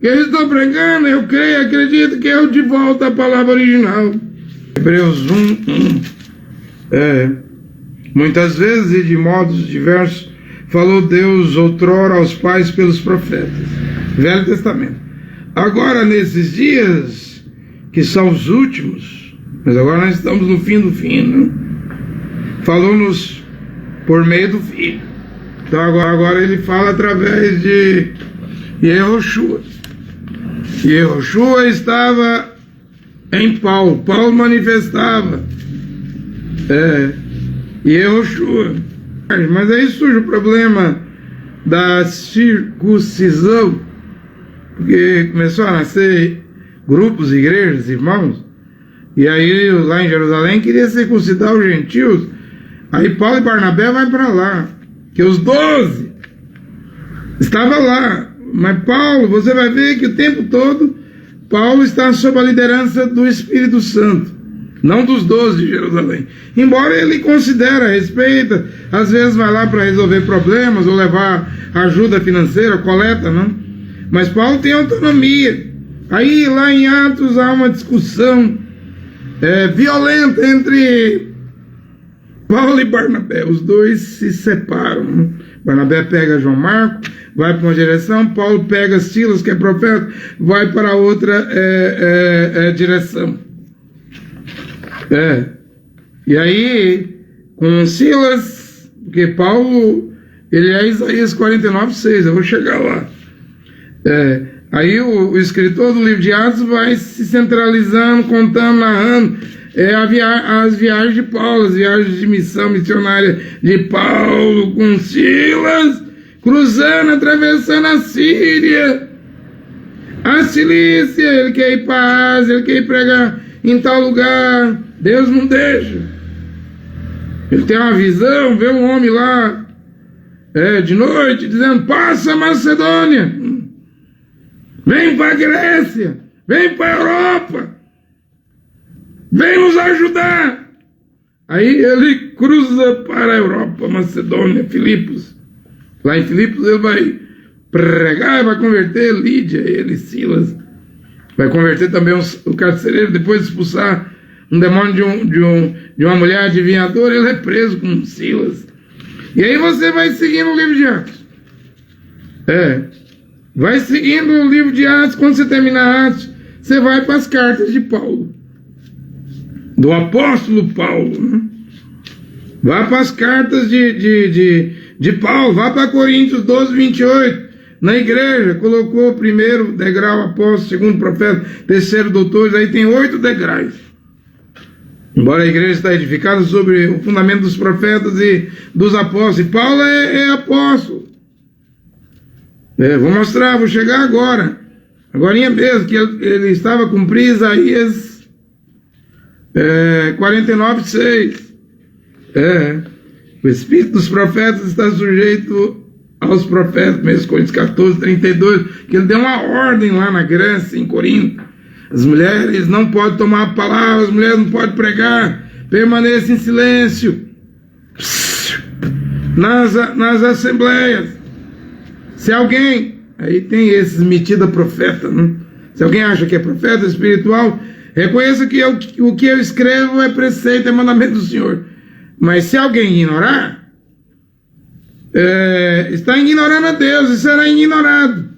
que eu estou pregando, eu creio, acredito que eu de volta à palavra original. Hebreus 1. Muitas vezes e de modos diversos falou Deus outrora aos pais pelos profetas. Velho Testamento. Agora, nesses dias, que são os últimos, mas agora nós estamos no fim do fim, né? Falou-nos por meio do Filho. Então agora ele fala através de Yehoshua. Yehoshua estava em Paulo. Paulo manifestava Yehoshua. Mas aí surge o problema da circuncisão, porque começou a nascer grupos, igrejas, irmãos, e aí lá em Jerusalém queria circuncidar os gentios. Aí Paulo e Barnabé vai para lá, que os 12 estavam lá. Mas Paulo, você vai ver que o tempo todo Paulo está sob a liderança do Espírito Santo, não dos 12 de Jerusalém. Embora ele considera, respeita, às vezes vai lá para resolver problemas ou levar ajuda financeira, coleta, não? Mas Paulo tem autonomia. Aí lá em Atos há uma discussão violenta entre Paulo e Barnabé. Os dois se separam, né? Barnabé pega João Marcos, vai para uma direção. Paulo pega Silas, que é profeta, vai para outra direção. E aí, com Silas, porque Paulo, ele é Isaías 49:6, eu vou chegar lá. Aí o escritor do livro de Atos vai se centralizando, contando, narrando as viagens de Paulo, as viagens de missão missionária de Paulo com Silas, cruzando, atravessando a Síria, a Cilícia. Ele quer ir para a Ásia, ele quer ir pregar em tal lugar. Deus não deixa. Ele tem uma visão, vê um homem lá de noite dizendo: passa a Macedônia, vem para a Grécia, vem para a Europa, vem nos ajudar. Aí ele cruza para a Europa, Macedônia, Filipos. Lá em Filipos ele vai pregar e vai converter Lídia, ele, Silas. Vai converter também o carcereiro, depois de expulsar um demônio de uma mulher adivinhadora, ele é preso com Silas. E aí você vai seguindo o livro de Atos. Vai seguindo o livro de Atos. Quando você terminar Atos, você vai para as cartas de Paulo, do apóstolo Paulo, né? Vai para as cartas de Paulo. Vai para Coríntios 12:28. Na igreja, colocou primeiro degrau apóstolo, segundo profeta, terceiro doutores. Aí tem 8 degraus. Embora a igreja está edificada sobre o fundamento dos profetas e dos apóstolos. E Paulo é apóstolo. Vou mostrar, vou chegar agora. Agorinha mesmo, que ele estava a cumprir Isaías 49:6. O espírito dos profetas está sujeito aos profetas, 1 Coríntios 14:32, que ele deu uma ordem lá na Grécia, em Corinto. As mulheres não podem tomar a palavra, as mulheres não podem pregar, permaneçam em silêncio nas assembleias. Se alguém, aí tem esses metidos a profeta, né? Se alguém acha que é profeta espiritual, reconheça que o que eu escrevo é preceito, é mandamento do Senhor. Mas se alguém ignorar, está ignorando a Deus e será ignorado.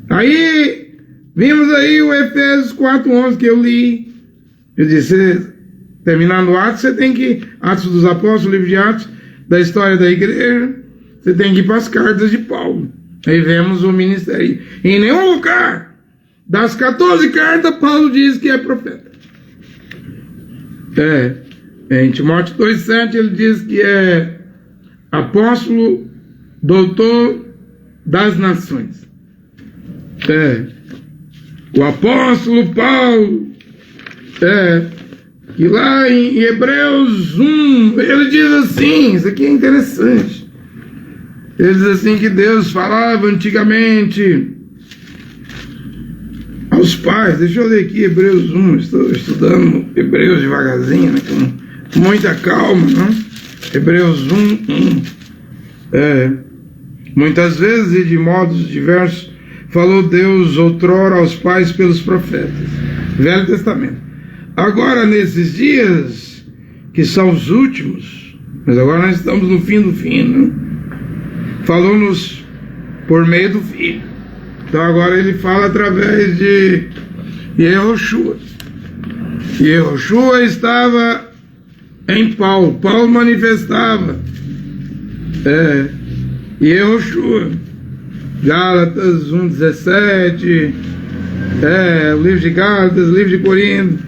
Aí vimos aí o Efésios 4:11 que eu li. Eu disse, terminando Atos, você tem que, Atos dos Apóstolos, livro de Atos, da história da igreja, você tem que ir para as cartas de Paulo. Aí vemos o ministério. Em nenhum lugar das 14 cartas, Paulo diz que é profeta. Em Timóteo 2:7 ele diz que é apóstolo, doutor das nações. O apóstolo Paulo, que lá em Hebreus 1, ele diz assim, isso aqui é interessante. Ele diz assim que Deus falava antigamente aos pais. Deixa eu ler aqui Hebreus 1, estou estudando Hebreus devagarzinho, né, com muita calma, né? Hebreus 1:1. Muitas vezes e de modos diversos falou Deus outrora aos pais pelos profetas. Velho Testamento. Agora, nesses dias, que são os últimos, mas agora nós estamos no fim do fim, né? Falou-nos por meio do Filho. Então agora ele fala através de Yehoshua. Yehoshua estava em Paulo. Paulo manifestava Yehoshua. Gálatas 1:17, o livro de Gálatas, o livro de Coríntios.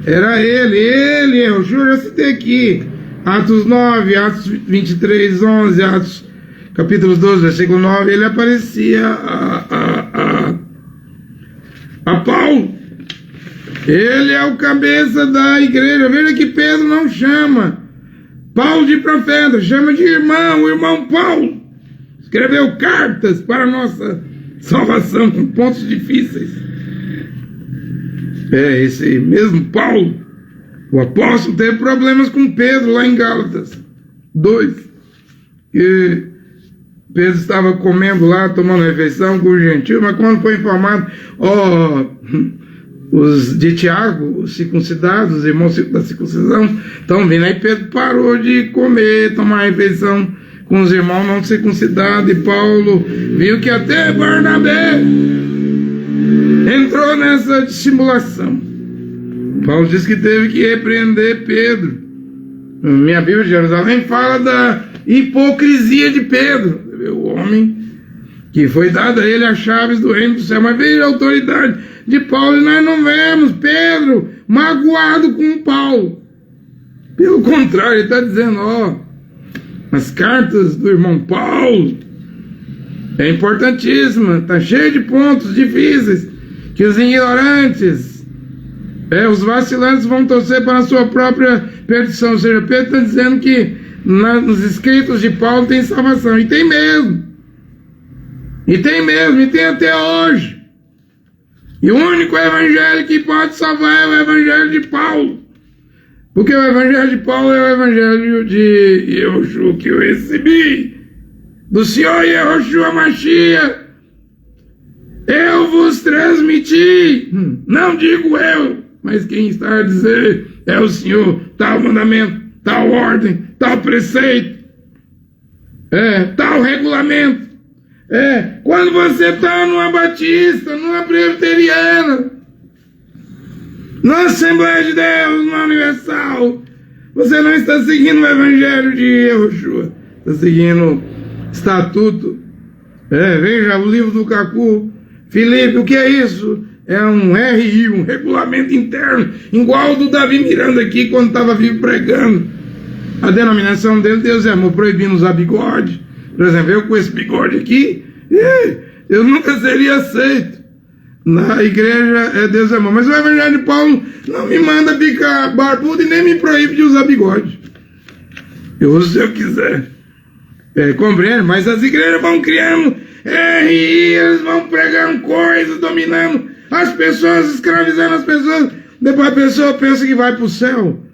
Era ele, Yehoshua, já citei aqui. Atos 9, Atos 23, 11, Atos capítulo 12, versículo 9, ele aparecia a Paulo. Ele é o cabeça da igreja. Veja que Pedro não chama Paulo de profeta, chama de irmão, o irmão Paulo. Escreveu cartas para a nossa salvação com pontos difíceis. Esse mesmo Paulo, o apóstolo, teve problemas com Pedro lá em Gálatas 2. Que Pedro estava comendo lá, tomando refeição com os gentios, mas quando foi informado, os de Tiago, os circuncidados, os irmãos da circuncisão, estão vindo. Aí Pedro parou de comer, tomar refeição com os irmãos não circuncidados, e Paulo viu que até Barnabé entrou nessa dissimulação. Paulo disse que teve que repreender Pedro. Minha Bíblia de Jerusalém fala da hipocrisia de Pedro, o homem que foi dado a ele as chaves do reino do céu. Mas veja a autoridade de Paulo, e nós não vemos Pedro magoado com Paulo. Pelo contrário, ele está dizendo, as cartas do irmão Paulo é importantíssima, está cheio de pontos difíceis, que os ignorantes, os vacilantes vão torcer para a sua própria perdição. Ou seja, Pedro está dizendo que nos escritos de Paulo tem salvação, e tem mesmo, e tem até hoje. E o único evangelho que pode salvar é o evangelho de Paulo, porque o evangelho de Paulo é o evangelho de Yehoshua, que eu recebi do Senhor Yehoshua Mashiach. Eu vos transmiti, não digo eu, mas quem está a dizer é o Senhor. Tal mandamento, tal ordem, tal preceito, tal regulamento. Quando você está numa batista, numa presbiteriana, na Assembleia de Deus, na Universal, você não está seguindo o evangelho de Yehoshua, está seguindo estatuto. Veja o livro do Cacu, Filipe, o que é isso? É um RI, um regulamento interno, igual ao do Davi Miranda aqui, quando estava vivo pregando. A denominação dele, Deus é amor, proibindo usar bigode. Por exemplo, eu com esse bigode aqui, eu nunca seria aceito. Na igreja é Deus é amor. Mas o evangelho de Paulo não me manda ficar barbudo e nem me proíbe de usar bigode. Eu uso se eu quiser. Compreende? Mas as igrejas vão criando eles vão pregando coisas, dominando as pessoas, escravizando as pessoas. Depois a pessoa pensa que vai para o céu.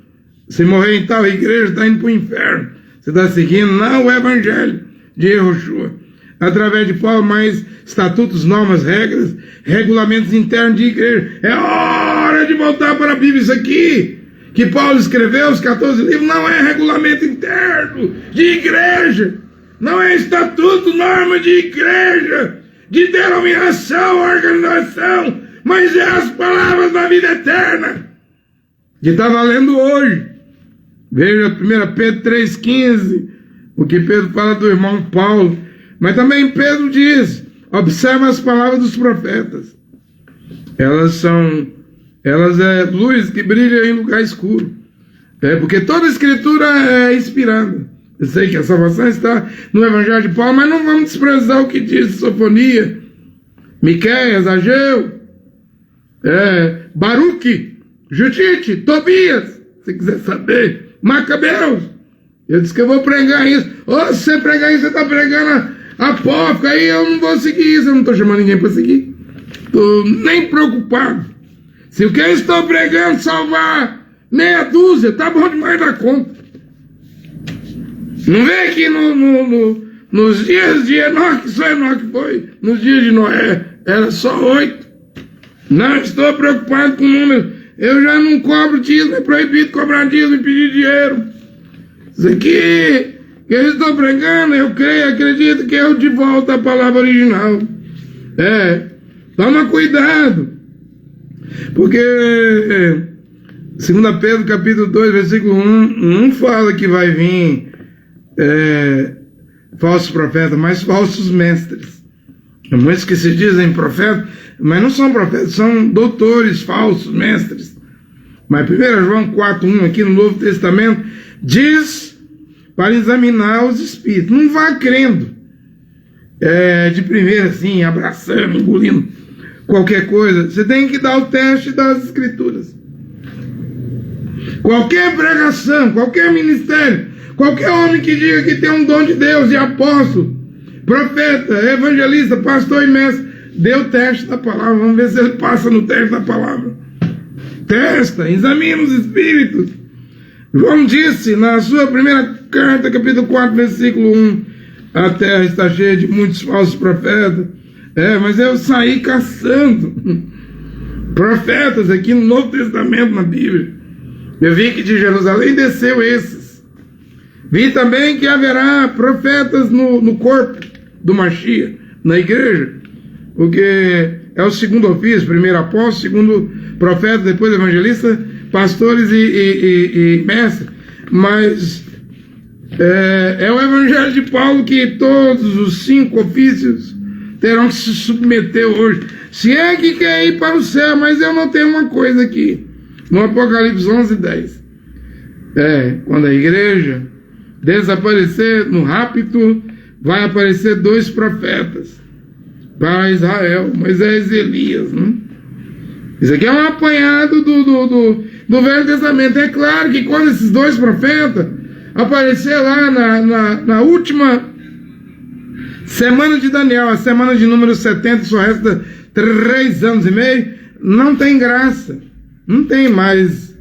Se morrer em tal igreja, está indo para o inferno. Você está seguindo não o evangelho de Yehoshua. Através de Paulo, mais estatutos, normas, regras, regulamentos internos de igreja. É hora de voltar para a Bíblia. Isso aqui que Paulo escreveu, os 14 livros, não é regulamento interno de igreja. Não é estatuto, norma de igreja, de denominação, organização, mas é as palavras da vida eterna que está valendo hoje. Veja 1 Pedro 3,15, o que Pedro fala do irmão Paulo. Mas também Pedro diz, observa as palavras dos profetas. Elas é luz que brilha em lugar escuro. Porque toda a escritura é inspirada. Eu sei que a salvação está no evangelho de Paulo, mas não vamos desprezar o que diz Sofonia, Miqueias, Ageu, Baruque, Judite, Tobias, se quiser saber, Macabeus. Eu disse que eu vou pregar isso. Se você pregar isso, você está pregando apócrifo, aí eu não vou seguir isso, eu não estou chamando ninguém para seguir. Estou nem preocupado. Se o que eu estou pregando salvar meia dúzia, tá bom demais da conta. Não vê que nos dias de Enoque, só Enoque foi, nos dias de Noé, era só 8. Não estou preocupado com números. Eu já não cobro dízimo, é proibido cobrar dízimo e pedir dinheiro. Isso aqui que eu estou pregando, eu creio, acredito que é o de volta à palavra original. Toma cuidado. Porque 2 Pedro capítulo 2, versículo 1, não fala que vai vir falsos profetas, mas falsos mestres. Muitos que se dizem profetas, mas não são profetas, são doutores falsos, mestres. Mas 1 João 4:1 aqui no Novo Testamento diz para examinar os espíritos. Não vá crendo de primeira assim, abraçando, engolindo qualquer coisa. Você tem que dar o teste das escrituras. Qualquer pregação, qualquer ministério, qualquer homem que diga que tem um dom de Deus, de apóstolo, profeta, evangelista, pastor e mestre, dê o teste da palavra. Vamos ver se ele passa no teste da palavra. Testa, examina os espíritos. João disse na sua primeira carta, capítulo 4, versículo 1, a terra está cheia de muitos falsos profetas. Mas eu saí caçando profetas aqui no Novo Testamento, na Bíblia. Eu vi que de Jerusalém desceu esses. Vi também que haverá profetas no corpo do Mashiach, na igreja, porque é o segundo ofício, primeiro apóstolo, segundo profeta, depois evangelista, pastores e mestres. Mas é o evangelho de Paulo que todos os 5 ofícios terão que se submeter hoje. Se é que quer ir para o céu, mas eu notei uma coisa aqui, no Apocalipse 11:10. Quando a igreja desaparecer no rapto, vai aparecer 2 profetas para Israel, Moisés e Elias, né? Isso aqui é um apanhado do Velho Testamento. É claro que quando esses 2 profetas aparecer lá na última semana de Daniel, a semana de número 70, só resta 3 anos e meio, não tem graça. Não tem mais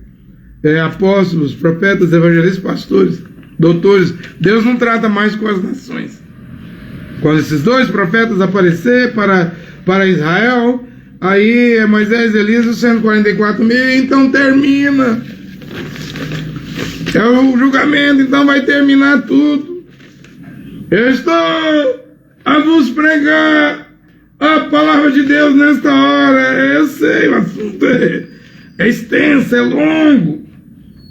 apóstolos, profetas, evangelistas, pastores, doutores. Deus não trata mais com as nações. Quando esses 2 profetas aparecer para Israel, aí é Moisés e Elias, os 144 mil, então termina. É o julgamento, então vai terminar tudo. Eu estou a vos pregar a palavra de Deus nesta hora. Eu sei, o assunto é extenso, é longo,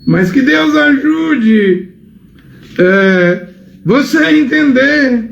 mas que Deus ajude você a entender